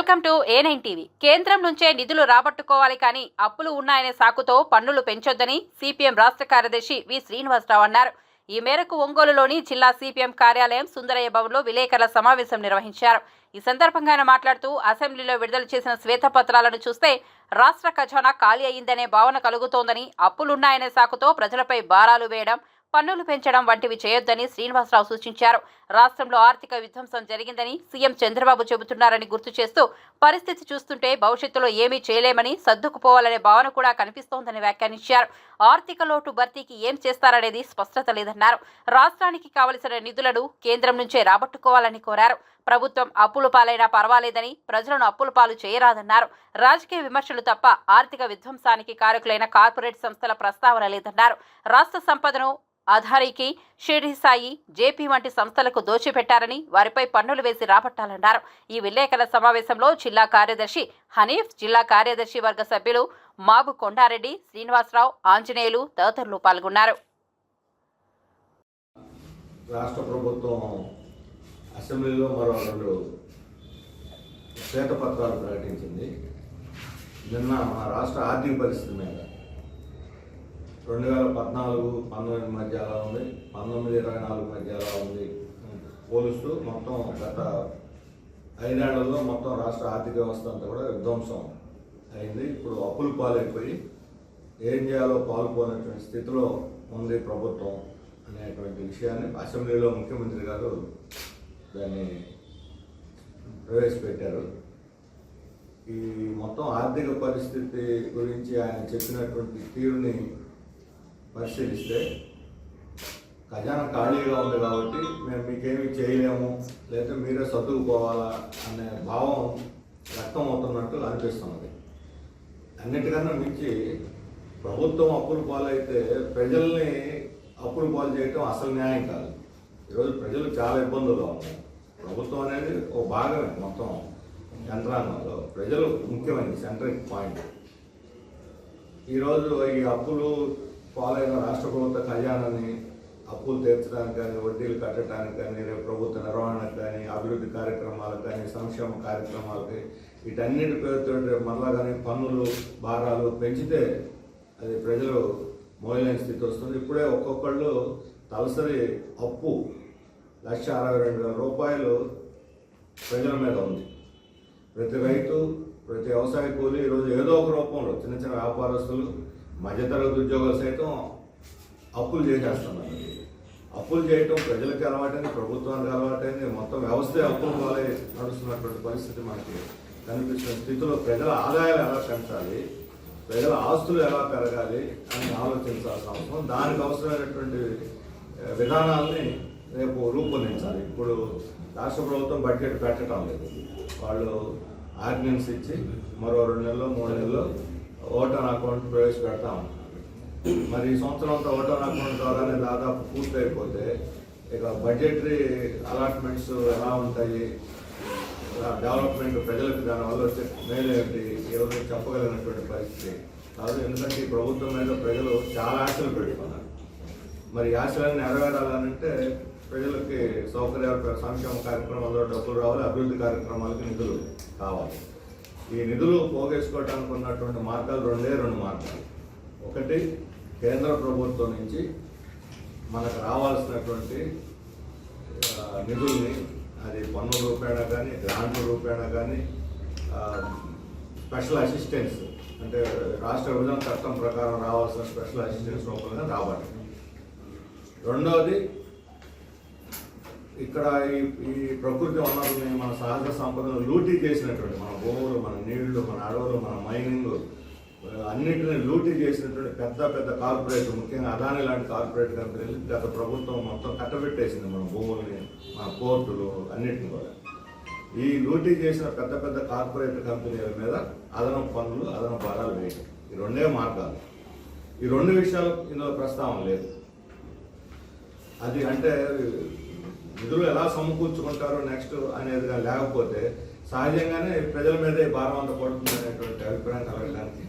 Welcome to A9 TV. కేంద్రం నుంచే నిధులు రాబట్టుకోవాలి కానీ అప్పులు ఉన్నాయనే సాకుతో పన్నులు పెంచొద్దని సిపిఎం రాష్ట్ర కార్యదర్శి వి శ్రీనివాసరావు అన్నారు. ఈ మేరకు ఒంగోలులోని జిల్లా సిపిఎం కార్యాలయం సుందరయ్య భవన్లో విలేకరుల సమావేశం నిర్వహించారు. ఈ సందర్భంగా ఆయన మాట్లాడుతూ అసెంబ్లీలో విడుదల చేసిన శ్వేతపత్రాలను చూస్తే రాష్ట్ర ఖజానా ఖాళీ అయ్యిందనే భావన కలుగుతోందని, అప్పులున్నాయనే సాకుతో ప్రజలపై భారాలు వేయడం, పన్నులు పెంచడం వంటివి చేయొద్దని శ్రీనివాసరావు సూచించారు. రాష్ట్రంలో ఆర్థిక విధ్వంసం జరిగిందని సీఎం చంద్రబాబు చెబుతున్నారని గుర్తు చేస్తూ, పరిస్థితి చూస్తుంటే భవిష్యత్తులో ఏమీ చేయలేమని, సర్దుకుపోవాలనే భావన కూడా కనిపిస్తోందని వ్యాఖ్యానించారు. ఆర్థిక లోటు భర్తీకి ఏం చేస్తారనేది స్పష్టత లేదన్నారు. రాష్ట్రానికి కావలసిన నిధులను కేంద్రం నుంచే రాబట్టుకోవాలని కోరారు. ప్రభుత్వం అప్పుల పాలైనా పర్వాలేదని, ప్రజలను అప్పుల పాలు చేయరాదన్నారు. రాజకీయ విమర్శలు తప్ప ఆర్థిక విధ్వంసానికి కారకులైన కార్పొరేట్ సంస్థల ప్రస్తావన లేదన్నారు. రాష్ట్ర సంపదను అదానికి, షిరిడి సాయి, జేపీ వంటి సంస్థలకు దోచిపెట్టారని, వారిపై పన్నులు వేసి రాబట్టాలన్నారు. ఈ విలేకరుల సమావేశంలో జిల్లా కార్యదర్శి హనీఫ్, జిల్లా కార్యదర్శి వర్గ సభ్యులు మాబు కొండారెడ్డి, శ్రీనివాసరావు, ఆంజనేయులు తదితరులు పాల్గొన్నారు. రాష్ట్ర ప్రభుత్వం అసెంబ్లీలో మరో 2 శ్వేతపత్రాలు ప్రకటించింది. నిన్న మన రాష్ట్ర ఆర్థిక పరిస్థితి మీద 2014-19 మధ్య ఎలా ఉంది, 19-24 మధ్య ఎలా ఉంది పోలుస్తూ మొత్తం గత 5 ఏళ్లలో మొత్తం రాష్ట్ర ఆర్థిక వ్యవస్థ అంతా కూడా విధ్వంసం అయింది. ఇప్పుడు అప్పులు పాలైపోయి ఏం చేయాలో పాల్పోయినటువంటి స్థితిలో ఉంది ప్రభుత్వం అనేటువంటి విషయాన్ని అసెంబ్లీలో ముఖ్యమంత్రి గారు దాన్ని ప్రవేశపెట్టారు. ఈ మొత్తం ఆర్థిక పరిస్థితి గురించి ఆయన చెప్పినటువంటి తీరుని పరిశీలిస్తే, ఖజానా ఖాళీగా ఉంది కాబట్టి మేము మీకేమీ చేయలేము, లేదా మీరే సర్దుకుపోవాలా అనే భావం వ్యక్తం అవుతున్నట్టు అనిపిస్తున్నది. అన్నిటికన్నా మించి ప్రభుత్వం అప్పులు పాలైతే ప్రజల్ని అప్పులు పాలు చేయటం అసలు న్యాయం కాదు. ఈరోజు ప్రజలు చాలా ఇబ్బందుల్లో ఉన్నారు. ప్రభుత్వం అనేది ఒక భాగమే మొత్తం యంత్రాంగంలో, ప్రజలు ముఖ్యమైనది, సెంట్రిక్ పాయింట్. ఈరోజు ఈ అప్పులు పాలైన రాష్ట్ర ప్రభుత్వ ఖజానాన్ని అప్పులు తీర్చడానికి కానీ, వడ్డీలు కట్టడానికి కానీ, రేపు ప్రభుత్వ నిర్వహణకు కానీ, అభివృద్ధి కార్యక్రమాలకు కానీ, సంక్షేమ కార్యక్రమాలకి, వీటన్నిటి పేరుతో మరలా కానీ పన్నులు భారాలు పెంచితే అది ప్రజలు మోయలేని స్థితి వస్తుంది. ఇప్పుడే ఒక్కొక్కళ్ళు తలసరి అప్పు 1,62,000 రూపాయలు ప్రజల మీద ఉంది. ప్రతి రైతు, ప్రతి వ్యవసాయ కూలి ఈరోజు ఏదో ఒక రూపంలో, చిన్న చిన్న వ్యాపారస్తులు, మధ్యతరగతి ఉద్యోగులు సైతం అప్పులు చేసేస్తున్నారు. అప్పులు చేయటం ప్రజలకి అలవాటైంది, ప్రభుత్వానికి అలవాటైంది, మొత్తం వ్యవస్థే అప్పులు పాలై నడుస్తున్నటువంటి పరిస్థితి మనకి కనిపిస్తున్న స్థితిలో ప్రజల ఆదాయాలు ఎలా పెంచాలి, ప్రజల ఆస్తులు ఎలా పెరగాలి అని ఆలోచించాల్సిన అవసరం, దానికి అవసరమైనటువంటి విధానాలని రేపు రూపొందించాలి. ఇప్పుడు రాష్ట్ర ప్రభుత్వం బడ్జెట్ పెట్టడం లేదు. వాళ్ళు ఆర్డినెన్స్ ఇచ్చి మరో 2 నెలలు 3 నెలలు ఓటాన్ అకౌంట్ ప్రవేశపెడతాం. మరి ఈ సంవత్సరం అంతా ఓటాన్ అకౌంట్ ద్వారానే దాదాపు పూర్తయిపోతే ఇక బడ్జెటరీ అలాట్మెంట్స్ ఎలా ఉంటాయి, డెవలప్మెంట్ ప్రజలకు దానివల్ల వచ్చే మేలు ఏంటి, ఎవరికి చెప్పగలిగినటువంటి పరిస్థితి కాదు. ఎందుకంటే ఈ ప్రభుత్వం మీద ప్రజలు చాలా ఆశలు పెట్టుకున్నారు. మరి ఆశలన్నీ నెరవేరాలంటే ప్రజలకి సౌకర్యాలు, సంక్షేమ కార్యక్రమాల్లో డబ్బులు రావాలి, అభివృద్ధి కార్యక్రమాలకి నిధులు కావాలి. ఈ నిధులు పోగేసుకోవడానికి ఉన్నటువంటి మార్గాలు 2 మార్గాలు. ఒకటి, కేంద్ర ప్రభుత్వం నుంచి మనకు రావాల్సినటువంటి నిధుల్ని, అది పన్నుల రూపేణా కానీ, గ్రాంట్ల రూపేణా కానీ, స్పెషల్ అసిస్టెన్స్ అంటే రాష్ట్ర విభజన చట్టం ప్రకారం రావాల్సిన స్పెషల్ అసిస్టెన్స్ రూపంగా రావాలి. రెండవది, ఇక్కడ ఈ ప్రకృతి వనరుల్ని, మన సహజ సంపదను లూటీ చేసినటువంటి, మన భూములు, మన నీళ్లు, మన అడవులు, మన మైనింగ్ అన్నింటినీ లూటీ చేసినటువంటి పెద్ద పెద్ద కార్పొరేట్, ముఖ్యంగా అదాని లాంటి కార్పొరేట్ కంపెనీలు గత ప్రభుత్వం మొత్తం కట్టబెట్టేసింది. మన భూముల్ని, మన పోర్టులు అన్నింటిని కూడా ఈ లూటీ చేసిన పెద్ద పెద్ద కార్పొరేట్ కంపెనీల మీద అదనపు పన్నులు, అదనపు భారాలు వేయడం. ఈ 2 మార్గాలు. ఈ 2 విషయాలు ఇందులో ప్రస్తావన లేదు. అది అంటే నిధులు ఎలా సమకూర్చుకుంటారో నెక్స్ట్ అనేది లేకపోతే సహజంగానే ప్రజల మీదే భారం అంతా పడుతుంది అనేటువంటి అభిప్రాయం కలగడానికి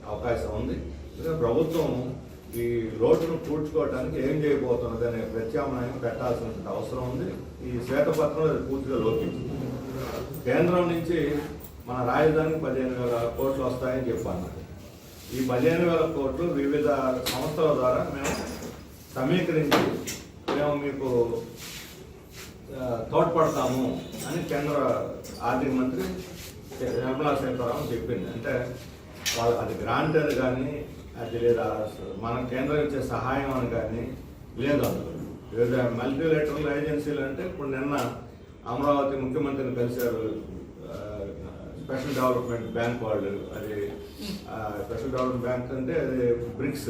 అవకాశం ఉంది. ప్రభుత్వం ఈ లోటును పూడ్చుకోవడానికి ఏం చేయబోతున్నది అనే ప్రత్యామ్నాయం పెట్టాల్సినటువంటి అవసరం ఉంది. ఈ శ్వేతపత్రం పూర్తిగా లోపించింది. కేంద్రం నుంచి మన రాజధానికి 15,000 కోట్లు వస్తాయని చెప్పన్నారు. ఈ 15,000 కోట్లు వివిధ సంస్థల ద్వారా మేము సమీకరించి మేము మీకు తోడ్పడతాము అని కేంద్ర ఆర్థిక మంత్రి నిర్మలా సీతారామన్ చెప్పింది. అంటే వాళ్ళు అది గ్రాంట్ అని కానీ అది లేదా మన కేంద్రం ఇచ్చే సహాయం అని కానీ లేదు. అందులో వివిధ మల్టీలేటరల్ ఏజెన్సీలు అంటే ఇప్పుడు నిన్న అమరావతి ముఖ్యమంత్రిని కలిశారు స్పెషల్ డెవలప్మెంట్ బ్యాంక్ వాళ్ళు. అది స్పెషల్ డెవలప్మెంట్ బ్యాంక్ అంటే అది బ్రిక్స్,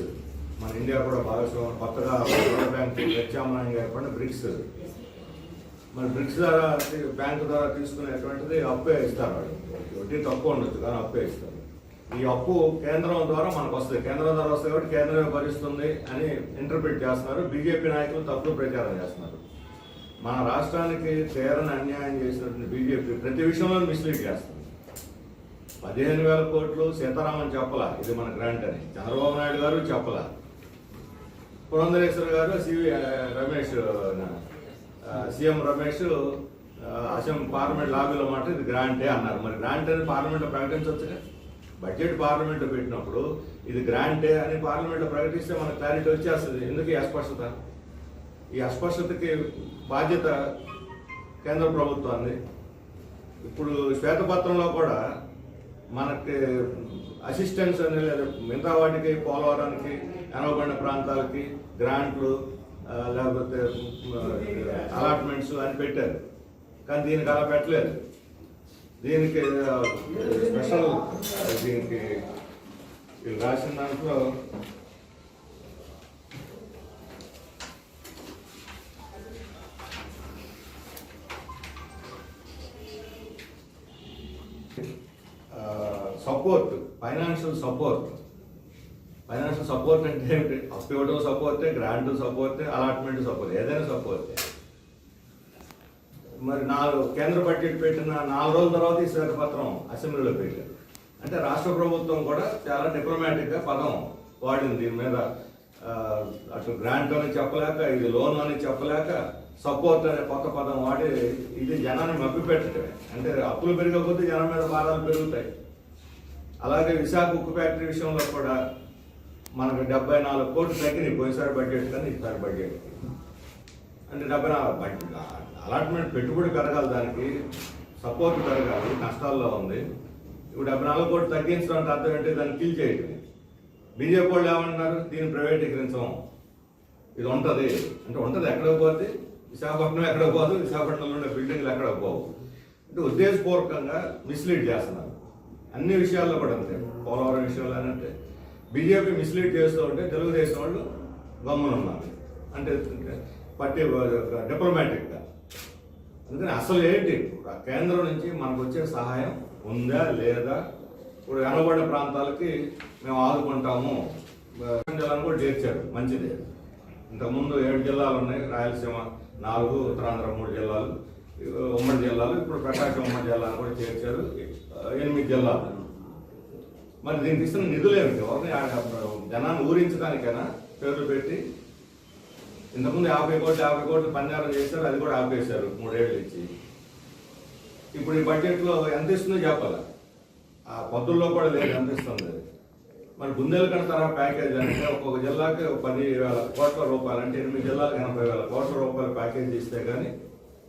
మన ఇండియా కూడా భాగస్వామ్యం కొత్తగా వరల్డ్ బ్యాంక్ ప్రత్యామ్నాయంగా ఏర్పడిన బ్రిక్స్. మరి బ్రిక్స్ ద్వారా బ్యాంకు ద్వారా తీసుకునేటువంటిది అప్పే ఇస్తారు. వాళ్ళు వడ్డీ తక్కువ ఉండొచ్చు కానీ అప్పే ఇస్తారు. ఈ అప్పు కేంద్రం ద్వారా మనకు వస్తుంది, కేంద్రం ద్వారా వస్తుంది కాబట్టి కేంద్రమే భరిస్తుంది అని ఇంటర్ప్రిట్ చేస్తున్నారు. బీజేపీ నాయకులు తప్పుడు ప్రచారం చేస్తున్నారు. మన రాష్ట్రానికి తీరని అన్యాయం చేసినటువంటి బీజేపీ ప్రతి విషయంలో మిస్లీడ్ చేస్తుంది. 15,000 కోట్లు సీతారామన్ చెప్పలా ఇది మన గ్రాంట్ అని, చంద్రబాబు నాయుడు గారు చెప్పలా, పురంధరేశ్వర్ గారు Ramesh CM Ramesh assembly parliament లాబీలో మాట ఇది గ్రాంటే అన్నారు. మరి గ్రాంట్ అని పార్లమెంట్లో ప్రకటించవచ్చుగా. బడ్జెట్ పార్లమెంట్లో పెట్టినప్పుడు ఇది గ్రాంటే అని పార్లమెంట్లో ప్రకటిస్తే మనకు క్లారిటీ వచ్చేస్తుంది. ఎందుకు ఈ అస్పష్టత? ఈ అస్పష్టతకి బాధ్యత కేంద్ర ప్రభుత్వాన్ని. ఇప్పుడు శ్వేతపత్రంలో కూడా మనకి అసిస్టెన్స్ అని లేదా మిగతా వాటికి పోలవరానికి వెనకబడిన ప్రాంతాలకి గ్రాంట్లు లేకపోతే అలాట్మెంట్స్ అని పెట్టారు. కానీ దీనికి అలా పెట్టలేదు. దీనికి స్పెషల్ దీనికి వీళ్ళు రాసిన దాంట్లో సపోర్ట్, ఫైనాన్షియల్ సపోర్ట్ అంటే ఏమిటి? అప్పు ఇవ్వడం సపోర్టే, గ్రాంట్ సపోర్టే, అలాట్మెంట్ సపోర్ట్, ఏదైనా సపోర్టే. మరి కేంద్ర బడ్జెట్ పెట్టిన 4 రోజుల తర్వాత ఈ శ్వేతపత్రం అసెంబ్లీలో పెట్టారు. అంటే రాష్ట్ర ప్రభుత్వం కూడా చాలా డిప్లొమాటిక్గా పదం వాడింది దీని మీద. అటు గ్రాంట్ అని చెప్పలేక, ఇది లోన్ అని చెప్పలేక, సపోర్ట్ అనే కొత్త పదం వాడి ఇది జనాన్ని మభ్యపెట్టడమే. అంటే అప్పులు పెరిగకపోతే జనం మీద భారాలు పెరుగుతాయి. అలాగే విశాఖ ఉక్కు ఫ్యాక్టరీ విషయంలో కూడా మనకు 74 కోట్లు తగ్గినాయి పోయినసారి బడ్జెట్ కానీ ఈసారి బడ్జెట్. అంటే 74 బడ్జెట్ అలాట్మెంట్ పెట్టుబడి పెరగాలి, దానికి సపోర్ట్ పెరగాలి, నష్టాల్లో ఉంది. ఇప్పుడు 74 కోట్లు తగ్గించడం అంటే అర్థం ఏంటి? దాన్ని కిల్ చేయటం. బీజేపీ వాళ్ళు ఏమంటున్నారు? దీన్ని ప్రైవేటీకరించం, ఇది ఉంటుంది అంటే ఉంటుంది. ఎక్కడికి పోతే విశాఖపట్నం ఎక్కడికి పోదు, విశాఖపట్నంలో ఉండే బిల్డింగ్లు ఎక్కడికి పోవు. అంటే ఉద్దేశపూర్వకంగా మిస్లీడ్ చేస్తున్నారు. అన్ని విషయాల్లో కూడా అంతే. పోలవరం విషయంలో అంటే బీజేపీ మిస్లీడ్ చేస్తూ ఉంటే తెలుగుదేశం వాళ్ళు గమ్మున ఉన్నారు. అంటే డిప్లొమాటిక్గా. అందుకని అసలు ఏంటి కేంద్రం నుంచి మనకు వచ్చే సహాయం ఉందా లేదా? ఇప్పుడు వెనకబడిన ప్రాంతాలకి మేము ఆదుకుంటాము జిల్లాను కూడా చేర్చారు, మంచిదే. ఇంతకుముందు 7 జిల్లాలు ఉన్నాయి, రాయలసీమ 4, ఉత్తరాంధ్ర 3 జిల్లాలు, ఉమ్మడి జిల్లాలు. ఇప్పుడు ప్రకాశం ఉమ్మడి జిల్లాను కూడా చేర్చారు, 8 జిల్లాలు. మరి దీనికి ఇస్తున్న నిధులేమిటి? జనాన్ని ఊరించడానికైనా పేర్లు పెట్టి ఇంతకుముందు 50 కోట్లు పంజారం చేశారు, అది కూడా ఆపేశారు 3 ఏళ్ళు ఇచ్చి. ఇప్పుడు ఈ బడ్జెట్లో ఎంత ఇస్తుందో చెప్పాలి, ఆ పద్దుల్లో కూడా లేదు ఎంత ఇస్తుంది. మరి బుందేలఖండ్ తరహా ప్యాకేజ్ అంటే ఒక్కొక్క జిల్లాకి 10,000 కోట్ల రూపాయలు, అంటే 8 జిల్లాలకు 80,000 కోట్ల రూపాయల ప్యాకేజ్ ఇస్తే కానీ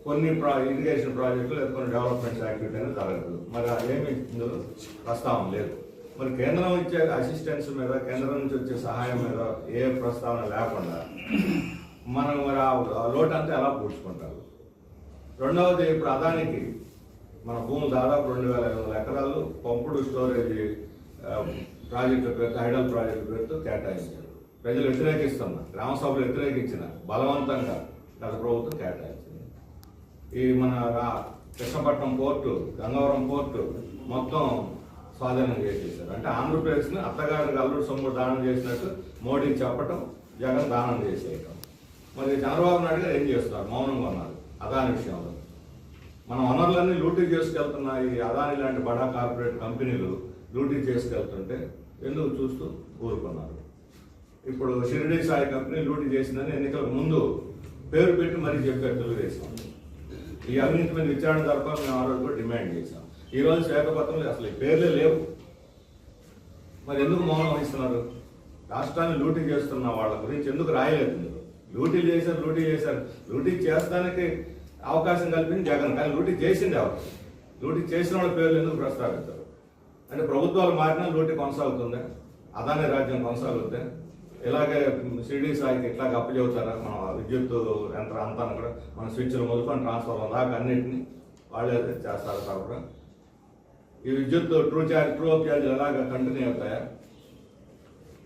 కొన్ని ఇరిగేషన్ ప్రాజెక్టులు లేదా కొన్ని డెవలప్మెంట్ యాక్టివిటీ అనేది జరగదు. మరి ఏమి ఇందులో ప్రస్తావన లేదు. మరి కేంద్రం ఇచ్చే అసిస్టెన్స్ మీద, కేంద్రం నుంచి వచ్చే సహాయం మీద ఏ ప్రస్తావన లేకుండా మనం మరి ఆ లోటు అంతా ఎలా పూడ్చుకుంటారు? రెండవది, ఇప్పుడు అదానికి మన భూములు దాదాపు 2,500 ఎకరాలు పంపుడు స్టోరేజ్ ప్రాజెక్టు పేరుతో, హైడల్ ప్రాజెక్టు పేరుతో కేటాయించారు. ప్రజలు వ్యతిరేకిస్తున్నారు, గ్రామ సభలు వ్యతిరేకించిన, బలవంతంగా గత ప్రభుత్వం కేటాయించింది. ఈ మన కృష్ణపట్నం పోర్టు, గంగవరం పోర్టు మొత్తం స్వాధీనం చేసేసారు. అంటే ఆంధ్రప్రదేశ్ని అత్తగారికి అల్లుడు సొమ్ము దానం చేసినట్టు మోడీ చెప్పటం, జగన్ దానం చేసేయటం. మరి చంద్రబాబు నాయుడు గారు ఏం చేస్తున్నారు? మౌనంగా ఉన్నారు అదాని విషయంలో. మన వనరులన్నీ లూటీ చేసుకెళ్తున్న ఈ అదాని లాంటి బడా కార్పొరేట్ కంపెనీలు లూటీ చేసుకెళ్తుంటే ఎందుకు చూస్తూ ఊరుకున్నారు? ఇప్పుడు షిరిడి సాయి కంపెనీ లూటీ చేసిందని ఎన్నికలకు ముందు పేరు పెట్టి మరీ చెప్పారు తెలుగుదేశం. ఈ అవినీతి మీద విచారణ జరపాలని మేము ఆ రోజు కూడా డిమాండ్ చేశాం. ఈరోజు శ్వేతపత్రం అసలు ఈ పేర్లే లేవు. మరి ఎందుకు మౌనం వహిస్తున్నారు? రాష్ట్రాన్ని లూటీ చేస్తున్న వాళ్ళ గురించి ఎందుకు రాయలేదు? లూటీ చేశారు. లూటీ చేస్తానికి అవకాశం కల్పింది జగన్, కానీ లూటీ చేసింది ఎవరు? లూటీ చేసిన వాళ్ళ పేర్లు ఎందుకు ప్రస్తావించారు? అంటే ప్రభుత్వాలు మారినా లూటీ కొనసాగుతుందా? అదాని రాజ్యం కొనసాగుతుందా? ఇలాగే షిరిడి సాయికి ఇట్లాగే అప్పు చెబుతారా? మన విద్యుత్ యంత్రం అంతా కూడా మన స్విచ్లు మొదలుకొని ట్రాన్స్ఫార్మర్ దాకా అన్నింటినీ వాళ్ళే చేస్తారు సరఫరా. ఈ విద్యుత్ ట్రూ అప్ ఛార్జీలు ఎలాగ కంటిన్యూ అవుతాయా?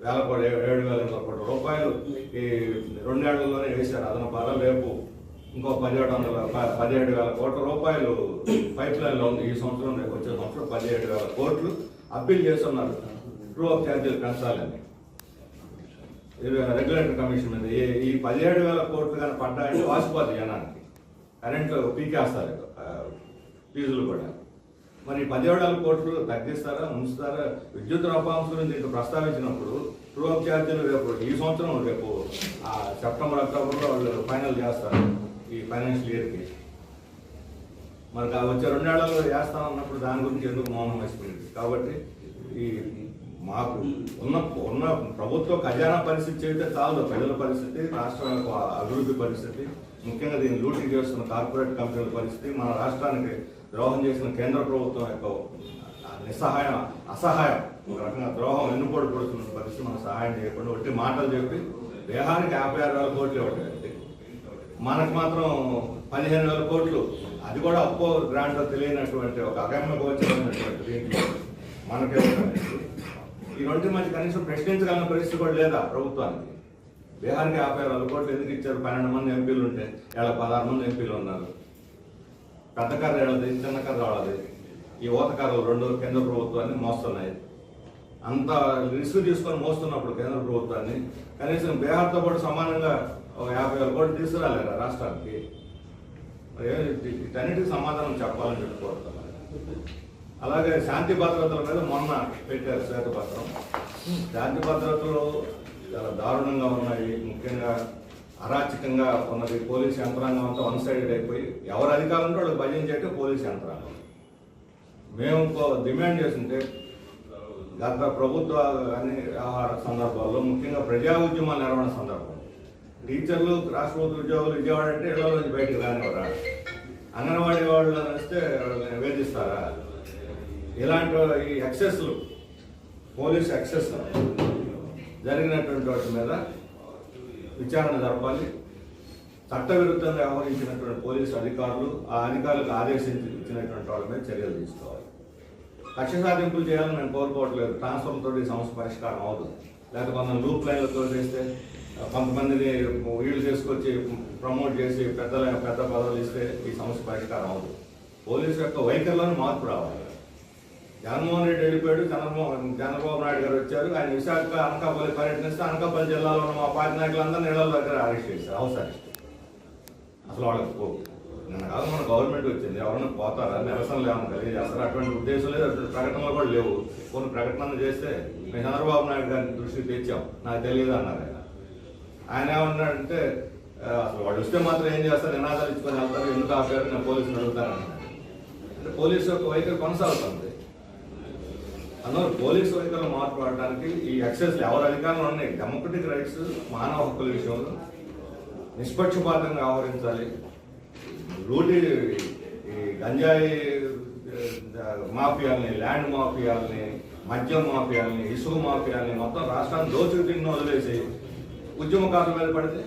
7,800 కోట్ల రూపాయలు ఈ 2 ఏళ్లలోనే వేశారు అదనపాల. రేపు ఇంకో 17,000 కోట్ల రూపాయలు పైప్ లైన్లో ఉంది. ఈ సంవత్సరం రేపు వచ్చే సంవత్సరం 17,000 కోట్లు అప్పీల్ చేస్తున్నారు ట్రూ అప్ ఛార్జీలు పెంచాలని రెగ్యులేటరీ కమిషన్ మీద. ఈ 17,000 కోట్లు కానీ పడ్డాయంటే వాసిపోతాయి జనానికి, కరెంటు పీకేస్తారు ఫీజులు కూడా. మరి 17,000 కోట్లు తగ్గిస్తారా, ఉంచుతారా? విద్యుత్ రూపాంశం గురించి ఇంక ప్రస్తావించినప్పుడు ట్రూ అప్ ఛార్జీలు రేపు ఈ సంవత్సరం రేపు సెప్టెంబర్ అక్టోబర్లో వాళ్ళు ఫైనల్ చేస్తారు ఈ ఫైనాన్షియల్ ఇయర్కి. మరి వచ్చే 2 ఏళ్లలో వేస్తామన్నప్పుడు దాని గురించి ఎందుకు మౌనం వహిస్తుంది? కాబట్టి ఈ మాకు ఉన్న ప్రభుత్వ ఖజానా పరిస్థితి చేస్తే చాలు. ప్రజల పరిస్థితి, రాష్ట్ర అభివృద్ధి పరిస్థితి, ముఖ్యంగా దీన్ని లూటీ చేస్తున్న కార్పొరేట్ కంపెనీల పరిస్థితి, మన రాష్ట్రానికి ద్రోహం చేసిన కేంద్ర ప్రభుత్వం యొక్క అసహాయం, ఒక రకంగా ద్రోహం వెన్నుపోటు పడుతున్న పరిస్థితి, మనం సహాయం చేయకుండా ఒట్టి మాటలు చెప్పి దేహానికి 56,000 కోట్లు ఇవ్వట్లేదు. మనకు మాత్రం 15,000 కోట్లు, అది కూడా అప్పో గ్రాంట్లో తెలియనటువంటి ఒక అగమ్య గోచరమైనటువంటి దీంట్లో మనకే ఈ రెండింటి మధ్య కనీసం ప్రశ్నించగలిగిన పరిస్థితి కూడా లేదా ప్రభుత్వానికి. బీహార్కి 56,000 కోట్లు ఎందుకు ఇచ్చారు? 12 మంది ఎంపీలు ఉంటే ఇలా 16 మంది ఎంపీలు ఉన్నారు. పెద్ద కర్ర ఏళ్ళది, చిన్న కర్ర వాళ్ళది. ఈ ఊత కర్రలు 2 కేంద్ర ప్రభుత్వాన్ని మోస్తున్నాయి. అంత రిస్క్ తీసుకొని మోస్తున్నప్పుడు కేంద్ర ప్రభుత్వాన్ని కనీసం బీహార్తో పాటు సమానంగా 50,000 కోట్లు తీసుకురాలేరా రాష్ట్రానికి? మరి వీటన్నిటికీ సమాధానం చెప్పాలని చెప్పుకోవడం. అలాగే శాంతి భద్రతల మీద మొన్న పెట్టారు శ్వేతపత్రం. శాంతి భద్రతలు చాలా దారుణంగా ఉన్నాయి. ముఖ్యంగా అరాచకంగా ఉన్నది. పోలీస్ యంత్రాంగం అంతా వన్ సైడెడ్ అయిపోయి ఎవరు అధికారం ఉంటే వాళ్ళకి భజన చేయటం పోలీస్ యంత్రాంగం. మేము డిమాండ్ చేస్తుంటే గత ప్రభుత్వ అన్ని వ్యవహార సందర్భాల్లో, ముఖ్యంగా ప్రజా ఉద్యమాల నిర్వహణ సందర్భంలో టీచర్లు, రాష్ట్ర ప్రభుత్వ ఉద్యోగులు విజయవాడ అంటే ఇళ్ల నుంచి బయటకు రానివరా? అంగన్వాడీ వాళ్ళు వస్తే వేధిస్తారా? ఇలాంటి ఈ ఎక్సెస్లు, పోలీస్ ఎక్సెస్ జరిగినటువంటి వాటి మీద విచారణ జరపాలి. చట్టవిరుద్ధంగా వ్యవహరించినటువంటి పోలీసు అధికారులు, ఆ అధికారులకు ఆదేశించినటువంటి వాళ్ళ మీద చర్యలు తీసుకోవాలి. కక్ష సాధింపులు చేయాలని మేము కోరుకోవట్లేదు. ట్రాన్స్ఫర్తో ఈ సమస్య పరిష్కారం అవుతుంది. లేకపోతే కొంత లూప్ లైన్లతో చేస్తే కొంతమందిని వీళ్ళు చేసుకొచ్చి ప్రమోట్ చేసి పెద్ద పదవులు ఇస్తే ఈ సమస్య పరిష్కారం అవుతుంది. పోలీసు యొక్క వైఖరిలోనే మార్పు రావాలి. జగన్మోహన్ రెడ్డి వెళ్ళిపోయాడు, చంద్రబాబు నాయుడు గారు వచ్చారు. ఆయన విశాఖ అనకాపల్లి పర్యటనిస్తే అనకాపల్లి జిల్లాలో ఉన్న మా పార్టీ నాయకులందరూ ఇళ్ల దగ్గర అరెస్ట్ చేశారు. House arrest. అసలు వాళ్ళకి నిన్న కాదు మన గవర్నమెంట్ వచ్చింది, ఎవరైనా పోతారా? నిరసనలు ఏమైనా తెలియజేస్తారు? అటువంటి ఉద్దేశం లేదు, అటువంటి ప్రకటనలు కూడా లేవు. కొన్ని ప్రకటనలు చేస్తే మేము చంద్రబాబు నాయుడు గారిని దృష్టికి తెచ్చాం, నాకు తెలియదు అన్నారు. ఆయన ఏమన్నాడంటే అసలు వాళ్ళు వస్తే మాత్రం ఏం చేస్తారు, నినాదాలు ఇచ్చుకొని వెళ్తారు, ఎందుకు ఆపారు, నేను పోలీసులు అడుగుతానన్నాడు. అంటే పోలీసు యొక్క వైఖరి కొనసాగుతుంది. అందువల్ల పోలీసు వైఖరిలో మార్పు పడడానికి ఈ ఎక్సెస్ ఎవరు అధికారంలో ఉన్నాయి. డెమోక్రటిక్ రైట్స్, మానవ హక్కుల విషయంలో నిష్పక్షపాతంగా వ్యవహరించాలి. లూటీ, ఈ గంజాయి మాఫియాలని, ల్యాండ్ మాఫియాలని, మద్యం మాఫియాలని, ఇసుక మాఫియాలని మొత్తం రాష్ట్రాన్ని దోచుకు తిన్న వదిలేసి ఉద్యమకారుల మీద పడితే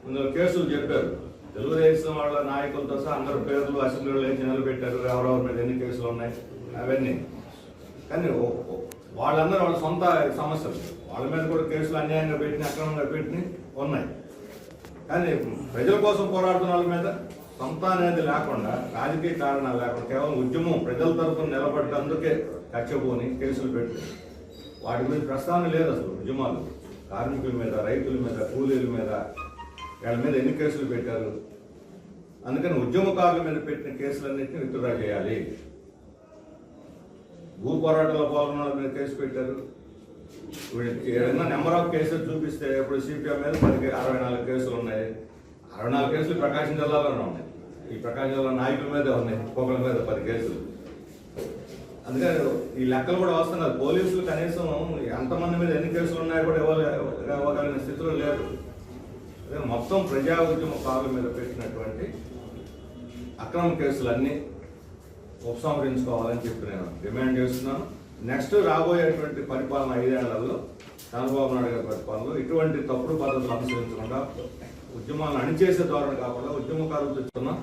ఇందులో కేసులు చెప్పారు. తెలుగుదేశం వాళ్ళ నాయకులతో సహా అందరు పేర్లు అసెంబ్లీలో వేసి నిలబెట్టారు. ఎవరెవరి మీద ఎన్ని కేసులు ఉన్నాయి అవన్నీ. కానీ వాళ్ళందరూ వాళ్ళ సొంత సమస్యలు, వాళ్ళ మీద కూడా కేసులు అన్యాయంగా పెట్టిన, అక్రమంగా పెట్టిన ఉన్నాయి. కానీ ప్రజల కోసం పోరాడుతున్న వాళ్ళ మీద సొంత అనేది లేకుండా, రాజకీయ కారణాలు లేకుండా, కేవలం ఉద్యమం ప్రజల తరఫున నిలబడ్డందుకే కచ్చపోని కేసులు పెట్టి వాటి గురించి ప్రస్తావన లేదు. అసలు ఉద్యమాలు కార్మికుల మీద, రైతుల మీద, కూలీల మీద, వీళ్ళ మీద ఎన్ని కేసులు పెట్టారు? అందుకని ఉద్యమకారుల మీద పెట్టిన కేసులన్నింటినీ విత్డ్రా చేయాలి. భూ పోరాటంలో పాల్గొన్న వాళ్ళ మీద కేసు పెట్టారు. ఏదైనా నెంబర్ ఆఫ్ కేసెస్ చూపిస్తే ఇప్పుడు సిపిఎం మీద 64 కేసులు ఉన్నాయి. 64 కేసులు ప్రకాశం జిల్లాలోనే ఉన్నాయి. ఈ ప్రకాశం జిల్లా నాయకుల మీదే ఉన్నాయి. ఒక్కొక్కరి మీద 10 కేసులు. అందుకని ఈ లెక్కలు కూడా వస్తున్నారు. పోలీసులు కనీసం ఎంతమంది మీద ఎన్ని కేసులు ఉన్నాయో కూడా ఇవ్వగలిగిన స్థితిలో లేరు. మొత్తం ప్రజా ఉద్యమకారుల మీద పెట్టినటువంటి అక్రమ కేసులన్నీ ఉపసంహరించుకోవాలని చెప్పి నేను డిమాండ్ చేస్తున్నాను. నెక్స్ట్ రాబోయేటువంటి పరిపాలన 5 ఏళ్లలో చంద్రబాబు నాయుడు గారి పరిపాలనలో ఇటువంటి తప్పుడు పద్ధతులు అనుసరించకుండా ఉద్యమాలను అణిచేసే ధోరణి కాకుండా ఉద్యమకారులు తెచ్చుకున్నాం.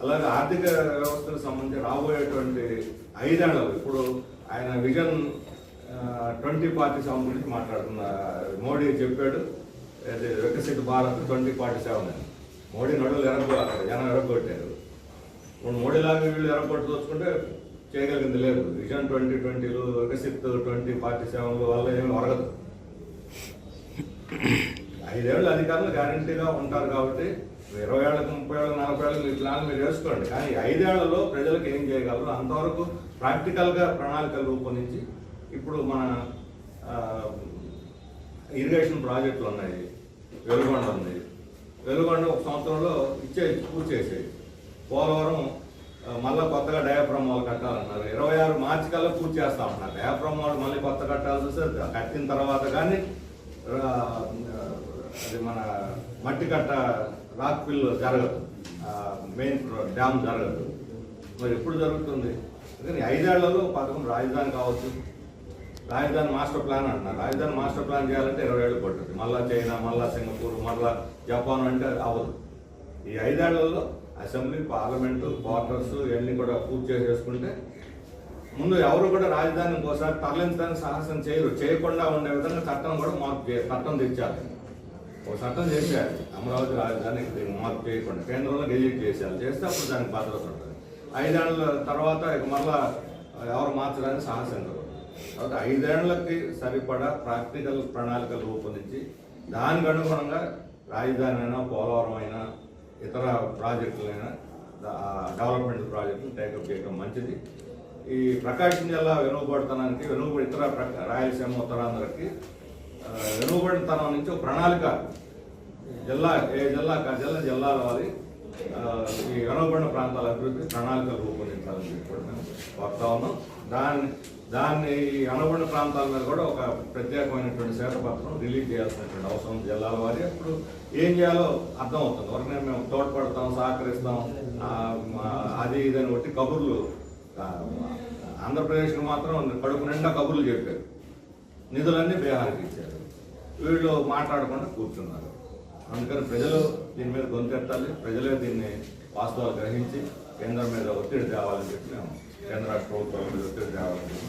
అలాగే ఆర్థిక వ్యవస్థకు సంబంధించి రాబోయేటువంటి 5 ఏళ్లలో ఇప్పుడు ఆయన విజన్ 2047 గురించి మాట్లాడుతున్న మోడీ చెప్పాడు, వికసిత భారత్ 2047 అని. మోడీ నడువులు జనం ఎరగొట్టారు. ఇప్పుడు మోడీలాగా వీళ్ళు ఎరగొట్టుకొచ్చుకుంటే చేయగలిగింది లేదు. విజన్ 2020 వికసిత్ 2047 వల్ల ఏమి ఒరగదు. 5 ఏళ్ళు అధికారులు గ్యారంటీగా ఉంటారు కాబట్టి 20 ఏళ్ళకి 30 ఏళ్ళకి 40 ఏళ్ళకి మీ ప్లాన్ మీరు వేసుకోండి. కానీ 5 ఏళ్లలో ప్రజలకు ఏం చేయగలరు అంతవరకు ప్రాక్టికల్గా ప్రణాళికలు రూపొందించి ఇప్పుడు మన ఇరిగేషన్ ప్రాజెక్టులు ఉన్నాయి. వెలుగొండ ఉంది. వెలుగొండ 1 సంవత్సరంలో పూర్తి చేసేది. పోలవరం మళ్ళీ కొత్తగా డయాఫ్రమ్ వాళ్ళు కట్టాలన్నారు. 26 మార్చి కల్లా పూర్తి చేస్తా ఉంటున్నారు. డయాఫ్రమ్ వాళ్ళు మళ్ళీ కొత్త కట్టాల్సి వస్తే కట్టిన తర్వాత కానీ అది మన మట్టి కట్ట రాక్ పిల్ జరగదు, మెయిన్ డ్యామ్ జరగదు. మరి ఎప్పుడు జరుగుతుంది? అందుకని 5 ఏళ్లలో పథకం రాజధాని కావచ్చు, రాజధాని మాస్టర్ ప్లాన్ అంటున్నారు. రాజధాని మాస్టర్ ప్లాన్ చేయాలంటే 20 ఏళ్ళు పడుతుంది. మళ్ళా చైనా, మళ్ళా సింగపూర్, మళ్ళా జపాన్ అంటే అవ్వదు. ఈ 5 ఏళ్లలో అసెంబ్లీ, పార్లమెంటు, క్వార్టర్స్ ఇవన్నీ కూడా పూర్తి చేసేసుకుంటే ముందు ఎవరు కూడా రాజధాని ఇంకోసారి తరలించడానికి సాహసం చేయరు. చేయకుండా ఉండే విధంగా చట్టం కూడా చట్టం తెచ్చాలి. ఒక చట్టం చేసేయాలి. అమరావతి రాజధాని మార్పు చేయకుండా కేంద్రంలో గెజిట్ చేసేయాలి. చేస్తే అప్పుడు దానికి భద్రత ఉంటుంది. 5 ఏళ్ల తర్వాత ఇక మళ్ళా ఎవరు మార్చడానికి సాహసం కాదు. కాబట్టి 5 ఏళ్లకి సరిపడా ప్రాక్టికల్ ప్రణాళికలు రూపొందించి దానికి అనుగుణంగా రాజధాని అయినా, పోలవరం అయినా, ఇతర ప్రాజెక్టులైనా, డెవలప్మెంట్ ప్రాజెక్టులు టేకప్ చేయడం మంచిది. ఈ ప్రకాశం జిల్లా వెనుకబడితనానికి ఇతర రాయలసీమ, ఉత్తరాంధ్రకి వెనుకబడితనం నుంచి ఒక ప్రణాళిక జిల్లాలో అది ఈ వెనుకబడిన ప్రాంతాల అభివృద్ధి ప్రణాళికలు రూపొందించాలని చెప్పి మేము కోరుతా ఉన్నాం. దాన్ని వెనుకబడిన ప్రాంతాల మీద కూడా ఒక ప్రత్యేకమైనటువంటి శ్వేతపత్రం రిలీజ్ చేయాల్సినటువంటి అవసరం జిల్లాల వారి. అప్పుడు ఏం చేయాలో అర్థం అవుతుంది. వరకు మేము తోడ్పడతాం, సహకరిస్తాం, అది ఇదని బట్టి కబుర్లు ఆంధ్రప్రదేశ్కి మాత్రం కడుపు నిండా కబుర్లు చెప్పారు. నిధులన్నీ బీహార్కి ఇచ్చారు. వీళ్ళు మాట్లాడకుండా కూర్చున్నారు. అందుకని ప్రజలు దీని మీద గొంతెత్తాలి. ప్రజలే దీన్ని వాస్తవాలు గ్రహించి కేంద్రం మీద ఒత్తిడి తేవాలని చెప్పి మేము కేంద్ర రాష్ట్ర ప్రభుత్వాల మీద ఒత్తిడి తేవాలని చెప్పి